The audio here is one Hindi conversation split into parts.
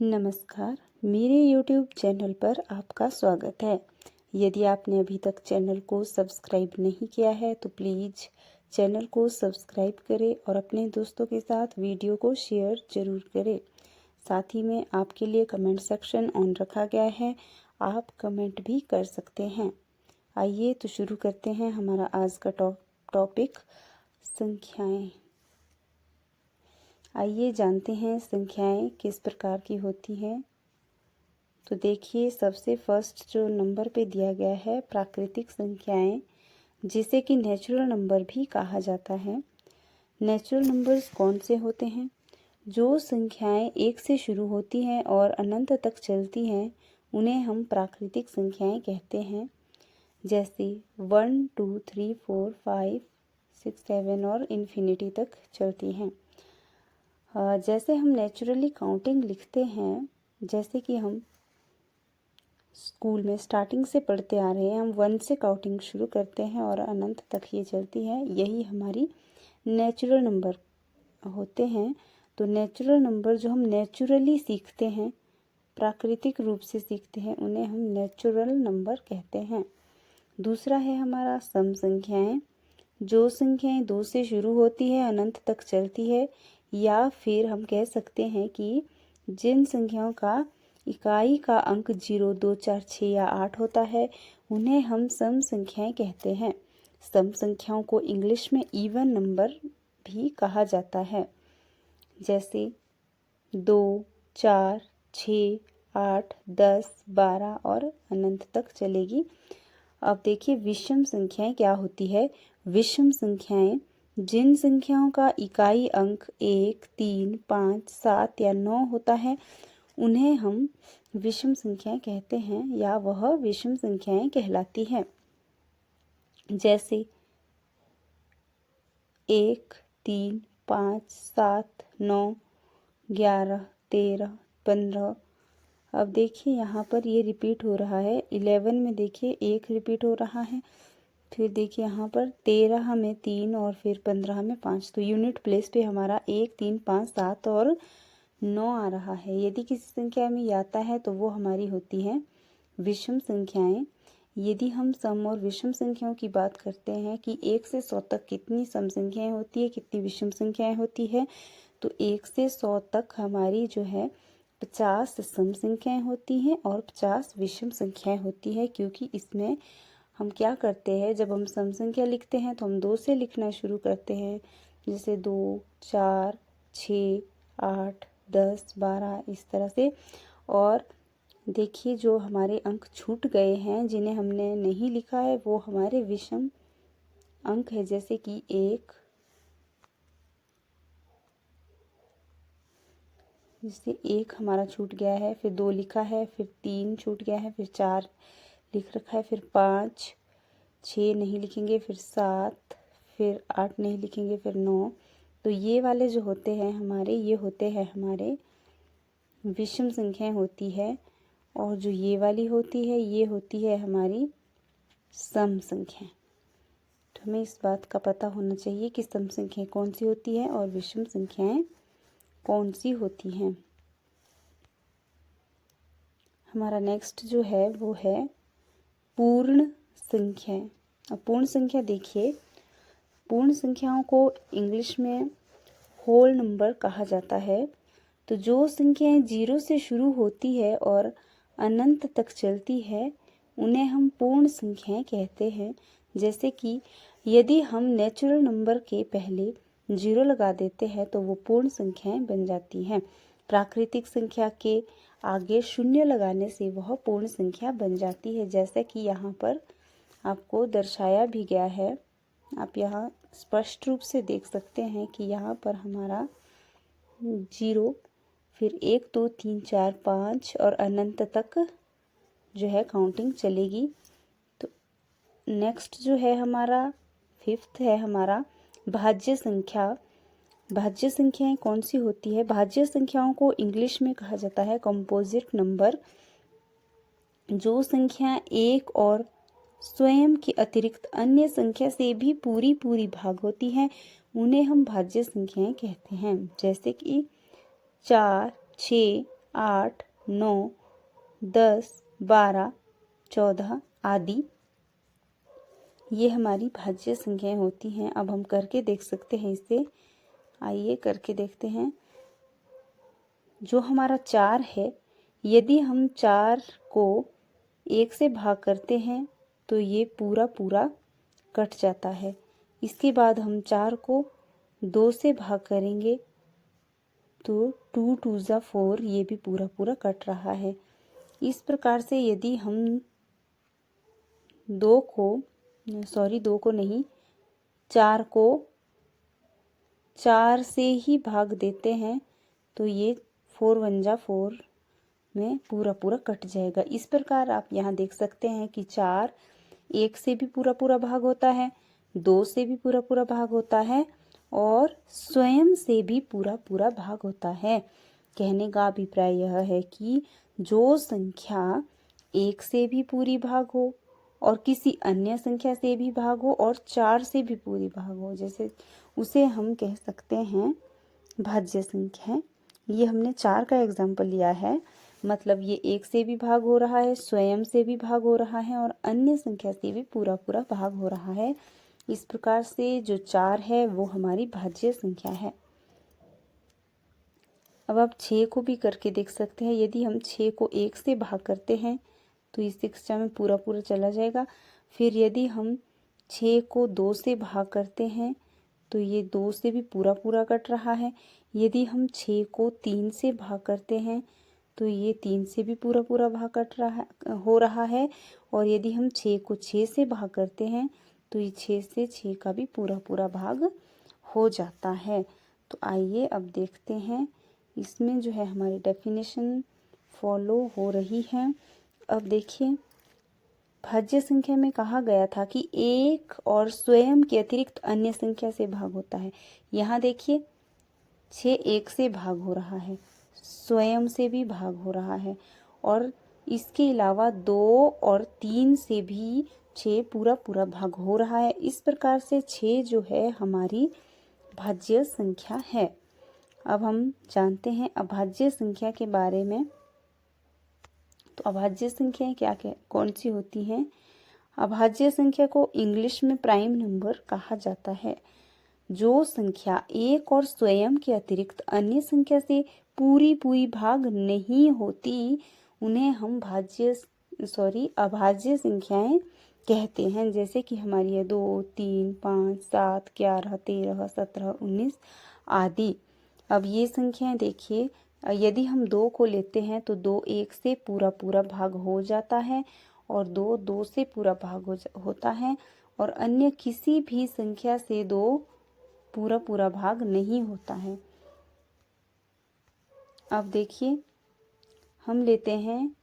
नमस्कार, मेरे YouTube चैनल पर आपका स्वागत है। यदि आपने अभी तक चैनल को सब्सक्राइब नहीं किया है तो प्लीज़ चैनल को सब्सक्राइब करें और अपने दोस्तों के साथ वीडियो को शेयर ज़रूर करें। साथ ही में आपके लिए कमेंट सेक्शन ऑन रखा गया है, आप कमेंट भी कर सकते हैं। आइए तो शुरू करते हैं हमारा आज का टॉपिक संख्याएँ। आइए जानते हैं संख्याएं किस प्रकार की होती हैं। तो देखिए, सबसे फर्स्ट जो नंबर पे दिया गया है प्राकृतिक संख्याएं, जिसे कि नेचुरल नंबर भी कहा जाता है। नेचुरल नंबर्स कौन से होते हैं? जो संख्याएं एक से शुरू होती हैं और अनंत तक चलती हैं उन्हें हम प्राकृतिक संख्याएं कहते हैं। जैसे 1 2 3 4 5 6 7 और इन्फिनिटी तक चलती हैं। जैसे हम नेचुरली काउंटिंग लिखते हैं, जैसे कि हम स्कूल में स्टार्टिंग से पढ़ते आ रहे हैं, हम 1 से काउंटिंग शुरू करते हैं और अनंत तक ये चलती है, यही हमारी नेचुरल नंबर होते हैं। तो नेचुरल नंबर जो हम नेचुरली सीखते हैं, प्राकृतिक रूप से सीखते हैं, उन्हें हम नेचुरल नंबर कहते हैं। दूसरा है हमारा सम संख्याएं। जो संख्याएं 2 से शुरू होती है, अनंत तक चलती है, या फिर हम कह सकते हैं कि जिन संख्याओं का इकाई का अंक 0 2 4 6 या 8 होता है, उन्हें हम सम संख्याएं कहते हैं। सम संख्याओं को इंग्लिश में इवन नंबर भी कहा जाता है। जैसे 2 4 6 8 10 12 और अनंत तक चलेगी। अब देखिए, विषम संख्याएं क्या होती है। विषम संख्याएं जिन संख्याओं का इकाई अंक 1 3 5 7 या 9 होता है, उन्हें हम विषम संख्याएं कहते हैं, या वह विषम संख्याएं कहलाती हैं। जैसे 1 3 5 7 9 11 13 15। अब देखिए, यहाँ पर ये रिपीट हो रहा है। 11 में देखिए 1 रिपीट हो रहा है, फिर देखिए यहाँ पर 13 में 3 और फिर 15 में 5। तो यूनिट प्लेस पे हमारा 1 3 5 7 और 9 आ रहा है। यदि किसी संख्या में ये आता है तो वो हमारी होती हैं विषम संख्याएं। यदि हम सम और विषम संख्याओं की बात करते हैं कि 1 से 100 तक कितनी सम संख्याएं होती है, कितनी विषम संख्याएं होती है, तो 1 से 100 तक हमारी जो है 50 सम संख्याएं होती हैं और 50 विषम संख्याएं होती है। क्योंकि इसमें हम क्या करते हैं, जब हम सम संख्या लिखते हैं तो हम 2 से लिखना शुरू करते हैं, जैसे 2 4 6 8 10 12 इस तरह से। और देखिए, जो हमारे अंक छूट गए हैं, जिन्हें हमने नहीं लिखा है, वो हमारे विषम अंक है। जैसे कि 1, जैसे 1 हमारा छूट गया है, फिर 2 लिखा है, फिर 3 छूट गया है, फिर 4 लिख रखा है, फिर 5 6 नहीं लिखेंगे, फिर 7, फिर 8 नहीं लिखेंगे, फिर 9। तो ये वाले जो होते हैं हमारे, ये होते हैं हमारे विषम संख्याएं होती है। और जो ये वाली होती है, ये होती है हमारी सम संख्याएं। तो हमें इस बात का पता होना चाहिए कि सम संख्याएं कौन सी होती है और विषम संख्याएं कौन सी होती हैं। हमारा नेक्स्ट जो है वो है पूर्ण संख्याएं। अब पूर्ण संख्या देखिए, पूर्ण संख्याओं को इंग्लिश में होल नंबर कहा जाता है। तो जो संख्याएं 0 से शुरू होती है और अनंत तक चलती है, उन्हें हम पूर्ण संख्याएं कहते हैं। जैसे कि यदि हम नेचुरल नंबर के पहले 0 लगा देते हैं तो वो पूर्ण संख्याएं बन जाती हैं। प्राकृतिक संख्या के आगे 0 लगाने से वह पूर्ण संख्या बन जाती है, जैसा कि यहाँ पर आपको दर्शाया भी गया है। आप यहाँ स्पष्ट रूप से देख सकते हैं कि यहाँ पर हमारा 0, फिर 1 2 3 4 5 और अनंत तक जो है काउंटिंग चलेगी। तो नेक्स्ट जो है हमारा 5th है हमारा भाज्य संख्या। भाज्य संख्याएं कौन सी होती है? भाज्य संख्याओं को इंग्लिश में कहा जाता है कंपोजिट नंबर। जो संख्या एक और स्वयं के अतिरिक्त अन्य संख्या से भी पूरी भाग होती हैं, उन्हें हम भाज्य संख्याएं कहते हैं। जैसे कि 4 6 8, 9, 10, 12, 14 आदि ये हमारी भाज्य संख्याएं होती हैं। अब हम करके देख सकते हैं इसे। आइए करके देखते हैं। जो हमारा 4 है, यदि हम 4 को 1 से भाग करते हैं तो ये पूरा पूरा कट जाता है। इसके बाद हम 4 को 2 से भाग करेंगे तो 2 2 जा 4, ये भी पूरा पूरा कट रहा है। इस प्रकार से यदि हम 2 को नहीं, 4 को 4 से ही भाग देते हैं तो ये 4 1 जा 4 में पूरा पूरा कट जाएगा। इस प्रकार आप यहाँ देख सकते हैं कि 4 1 से भी पूरा पूरा भाग होता है, 2 से भी पूरा पूरा भाग होता है और स्वयं से भी पूरा पूरा भाग होता है। कहने का अभिप्राय यह है कि जो संख्या 1 से भी पूरी भाग हो और किसी अन्य संख्या से भी भाग हो और 4 से भी पूरी भाग हो, जैसे उसे हम कह सकते हैं भाज्य संख्या है। ये हमने 4 का एग्जाम्पल लिया है, मतलब ये 1 से भी भाग हो रहा है, स्वयं से भी भाग हो रहा है और अन्य संख्या से भी पूरा पूरा भाग हो रहा है। इस प्रकार से जो 4 है वो हमारी भाज्य संख्या है। अब आप 6 को भी करके देख सकते हैं। यदि हम 6 को 1 से भाग करते हैं तो इस कक्षा में पूरा पूरा चला जाएगा। फिर यदि हम 6 को 2 से भाग करते हैं तो ये 2 से भी पूरा पूरा कट रहा है। यदि हम 6 को 3 से भाग करते हैं तो ये 3 से भी पूरा पूरा भाग हो रहा है। और यदि हम 6 को 6 से भाग करते हैं तो ये 6 से 6 का भी पूरा पूरा भाग हो जाता है। तो आइए अब देखते हैं, इसमें जो है हमारी डेफिनेशन फॉलो हो रही है। अब देखिए, भाज्य संख्या में कहा गया था कि एक और स्वयं के अतिरिक्त अन्य संख्या से भाग होता है। यहाँ देखिए 6 1 से भाग हो रहा है, स्वयं से भी भाग हो रहा है और इसके अलावा 2 और 3 से भी 6 पूरा पूरा भाग हो रहा है। इस प्रकार से 6 जो है हमारी भाज्य संख्या है। अब हम जानते हैं अभाज्य संख्या के बारे में। तो अभाज्य संख्याएं क्या क्या कौन सी होती हैं? अभाज्य संख्या को इंग्लिश में प्राइम नंबर कहा जाता है। जो संख्या एक और स्वयं के अतिरिक्त अन्य संख्या से पूरी पूरी भाग नहीं होती उन्हें हम अभाज्य संख्याएं कहते हैं। जैसे कि हमारी है 2 3 5 7 11 13 17 19 आदि। अब ये संख्याएं देखिए, यदि हम 2 को लेते हैं तो 2 1 से पूरा पूरा भाग हो जाता है और 2 2 से पूरा भाग होता है और अन्य किसी भी संख्या से 2 पूरा पूरा भाग नहीं होता है। अब देखिए, हम लेते हैं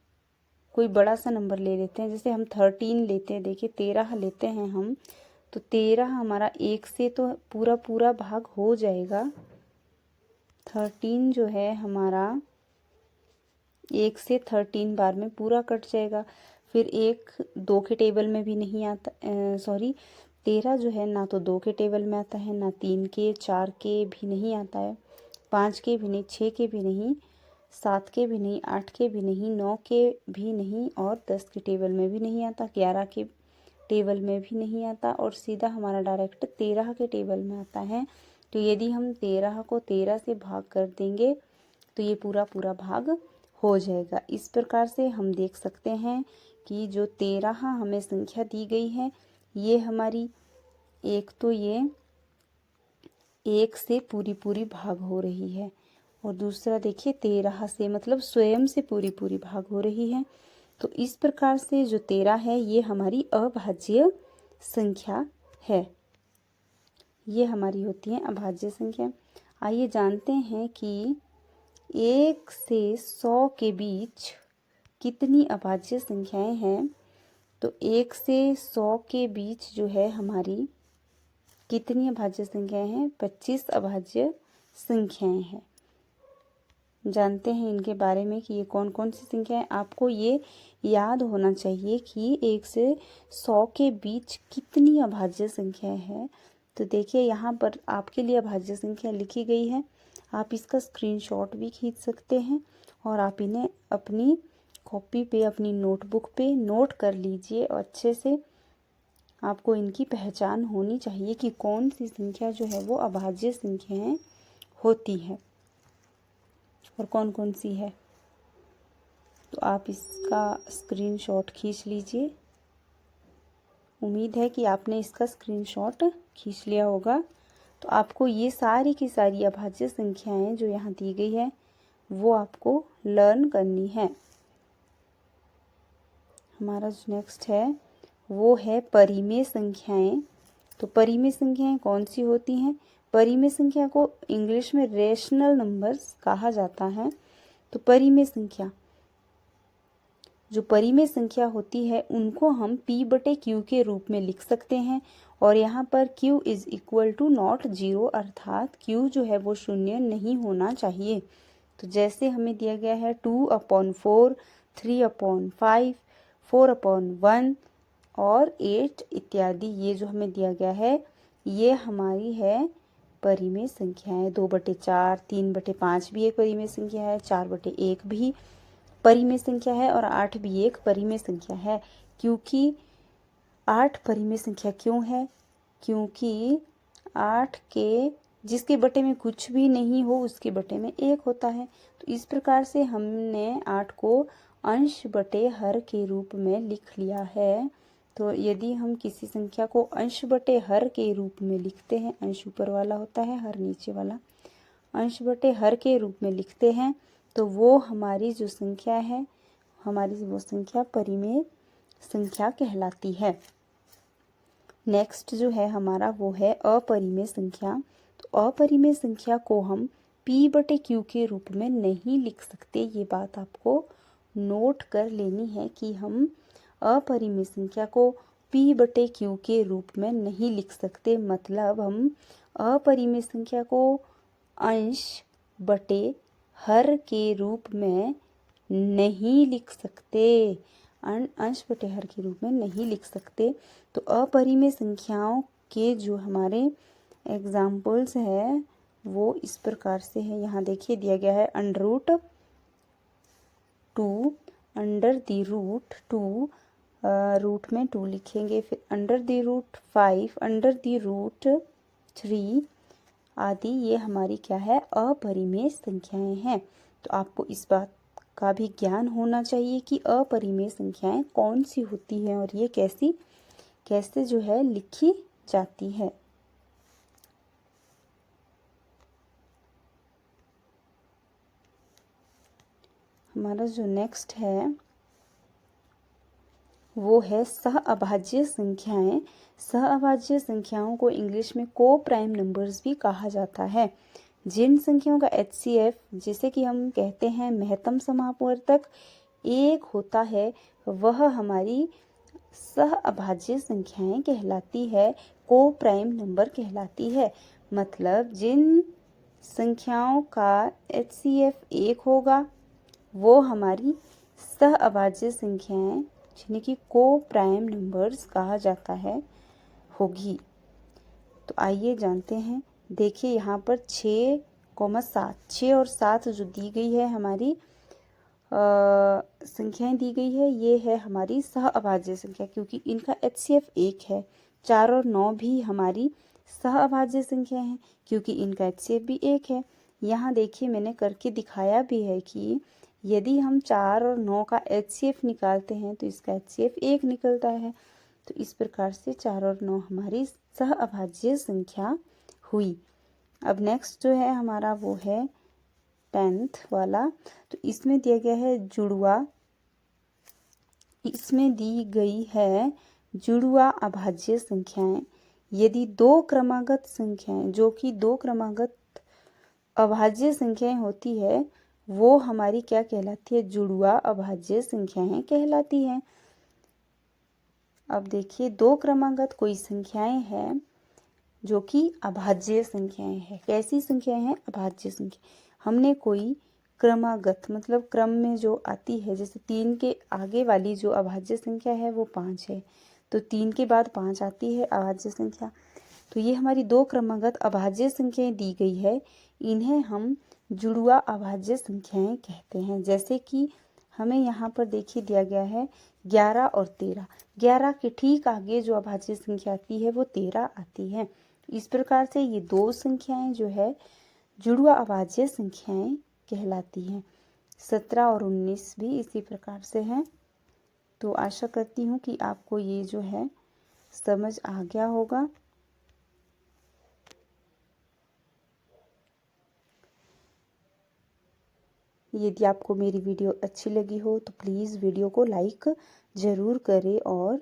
कोई बड़ा सा नंबर ले लेते हैं, जैसे हम 13 लेते हैं। देखिए 13 लेते हैं हम, तो 13 हमारा 1 से तो पूरा पूरा भाग हो जाएगा। 13 जो है हमारा 1 से 13 बार में पूरा कट जाएगा। फिर 1 2 के टेबल में भी नहीं आता, 13 जो है ना तो 2 के टेबल में आता है, ना 3 के 4 के भी नहीं आता है, 5 के भी नहीं, 6 के भी नहीं, 7 के भी नहीं, 8 के भी नहीं, 9 के भी नहीं और 10 के टेबल में भी नहीं आता, 11 के टेबल में भी नहीं आता और सीधा हमारा डायरेक्ट 13 के टेबल में आता है। तो यदि हम 13 को 13 से भाग कर देंगे तो ये पूरा पूरा भाग हो जाएगा। इस प्रकार से हम देख सकते हैं कि जो 13 हमें संख्या दी गई है ये हमारी एक तो ये 1 से पूरी पूरी भाग हो रही है और दूसरा देखिए 13 से मतलब स्वयं से पूरी पूरी भाग हो रही है। तो इस प्रकार से जो 13 है ये हमारी अभाज्य संख्या है। ये हमारी होती है अभाज्य संख्या। आइए जानते हैं कि 1 से 100 के बीच कितनी अभाज्य संख्याएं हैं। तो 1 से 100 के बीच जो है हमारी कितनी अभाज्य संख्याएं हैं? 25 अभाज्य संख्याएं हैं। जानते हैं इनके बारे में कि ये कौन कौन सी संख्याएं। आपको ये याद होना चाहिए कि 1 से 100 के बीच कितनी अभाज्य संख्याएं हैं। तो देखिए यहाँ पर आपके लिए अभाज्य संख्या लिखी गई है। आप इसका स्क्रीनशॉट भी खींच सकते हैं और आप इन्हें अपनी कॉपी पे, अपनी नोटबुक पे नोट कर लीजिए। और अच्छे से आपको इनकी पहचान होनी चाहिए कि कौन सी संख्या जो है वो अभाज्य संख्याएं होती है और कौन कौन सी है। तो आप इसका स्क्रीनशॉट खींच लीजिए। उम्मीद है कि आपने इसका स्क्रीनशॉट खींच लिया होगा। तो आपको ये सारी की सारी अभाज्य संख्याएं जो यहाँ दी गई है वो आपको लर्न करनी है। हमारा जो नेक्स्ट है वो है परिमेय संख्याएं। तो परिमेय संख्याएं कौन सी होती हैं? परिमेय संख्या को इंग्लिश में रेशनल नंबर्स कहा जाता है। तो परिमेय संख्या, जो परिमेय संख्या होती है उनको हम p/q के रूप में लिख सकते हैं। और यहाँ पर q is equal to not 0, अर्थात q जो है वो शून्य नहीं होना चाहिए। तो जैसे हमें दिया गया है 2/4, 3/5, 4/1 और 8 इत्यादि, ये जो हमें दिया गया है ये हमारी है परिमेय संख्याएं। 2/4, 3/5 भी एक परिमेय संख्या है, 4/1 भी परिमेय संख्या है और 8 भी एक परिमेय संख्या है। क्योंकि 8 परिमेय संख्या क्यों है? क्योंकि 8 के जिसके बटे में कुछ भी नहीं हो उसके बटे में 1 होता है। तो इस प्रकार से हमने 8 को अंश बटे हर के रूप में लिख लिया है। तो यदि हम किसी संख्या को अंश बटे हर के रूप में लिखते हैं, अंश ऊपर वाला होता है, हर नीचे वाला, अंश बटे हर के रूप में लिखते हैं, तो वो हमारी जो संख्या है, हमारी वो संख्या परिमेय संख्या कहलाती है। नेक्स्ट जो है हमारा वो है अपरिमेय संख्या। तो अपरिमेय संख्या को हम p/q के रूप में नहीं लिख सकते। ये बात आपको नोट कर लेनी है कि हम अपरिमेय संख्या को p/q के रूप में नहीं लिख सकते। मतलब हम अपरिमेय संख्या को अंश बटे हर के रूप में नहीं लिख सकते, अंश बटे हर के रूप में नहीं लिख सकते। तो अपरिमेय संख्याओं के जो हमारे एग्जाम्पल्स है वो इस प्रकार से है। यहाँ देखिए दिया गया है √2, √2, रूट में 2 लिखेंगे, फिर √5, √3 आदि, ये हमारी क्या है? अपरिमेय संख्याएं हैं। तो आपको इस बात का भी ज्ञान होना चाहिए कि अपरिमेय संख्याएं कौन सी होती हैं और ये कैसे जो है लिखी जाती है। हमारा जो नेक्स्ट है वो है सहअभाज्य संख्याएं। सहअभाज्य संख्याओं को इंग्लिश में को प्राइम नंबर्स भी कहा जाता है। जिन संख्याओं का HCF, जिसे कि हम कहते हैं महत्तम समापवर्तक, 1 होता है, वह हमारी सहअभाज्य संख्याएं कहलाती है, को प्राइम नंबर कहलाती है। मतलब जिन संख्याओं का HCF 1 होगा वो हमारी सहअभाज्य संख्याएं, जिन्हें कि को प्राइम नंबर्स कहा जाता है, होगी। तो आइए जानते हैं। देखिए यहाँ पर 6, 6 और 7 जो दी गई है हमारी संख्याएं दी गई है, ये है हमारी सहअभाज्य संख्या, क्योंकि इनका HCF 1 है। 4 और 9 भी हमारी सहअभाज्य संख्या है क्योंकि इनका HCF भी 1 है। यहाँ देखिए मैंने करके दिखाया भी है कि यदि हम 4 और 9 का HCF निकालते हैं तो इसका HCF 1 निकलता है। तो इस प्रकार से 4 और 9 हमारी सहअभाज्य संख्या हुई। अब नेक्स्ट जो है हमारा वो है 10th वाला। तो इसमें दिया गया है जुड़वा, इसमें दी गई है जुड़वा अभाज्य संख्याएं। यदि 2 क्रमागत संख्याएं, जो कि 2 क्रमागत अभाज्य संख्याएं होती है, वो हमारी क्या कहलाती है? जुड़वा अभाज्य संख्याएं कहलाती हैं। अब देखिए 2 क्रमागत कोई संख्याएं हैं जो कि अभाज्य संख्याएं हैं। कैसी संख्याएं हैं? अभाज्य संख्या। हमने कोई क्रमागत मतलब क्रम में जो आती है, जैसे 3 के आगे वाली जो अभाज्य संख्या है वो 5 है, तो 3 के बाद 5 आती है अभाज्य संख्या। तो ये हमारी दो क्रमागत अभाज्य संख्याएं दी गई है, इन्हें हम जुड़वा अभाज्य संख्याएं कहते हैं। जैसे कि हमें यहाँ पर देखिए दिया गया है 11 और 13। 11 के ठीक आगे जो अभाज्य संख्या आती है वो 13 आती है। इस प्रकार से ये दो संख्याएं जो है जुड़वा अभाज्य संख्याएं कहलाती हैं। 17 और 19 भी इसी प्रकार से हैं। तो आशा करती हूँ कि आपको ये जो है समझ आ गया होगा। यदि आपको मेरी वीडियो अच्छी लगी हो तो प्लीज़ वीडियो को लाइक ज़रूर करें और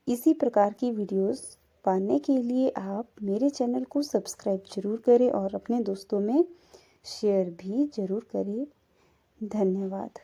इसी प्रकार की वीडियोस पाने के लिए आप मेरे चैनल को सब्सक्राइब ज़रूर करें और अपने दोस्तों में शेयर भी ज़रूर करें। धन्यवाद।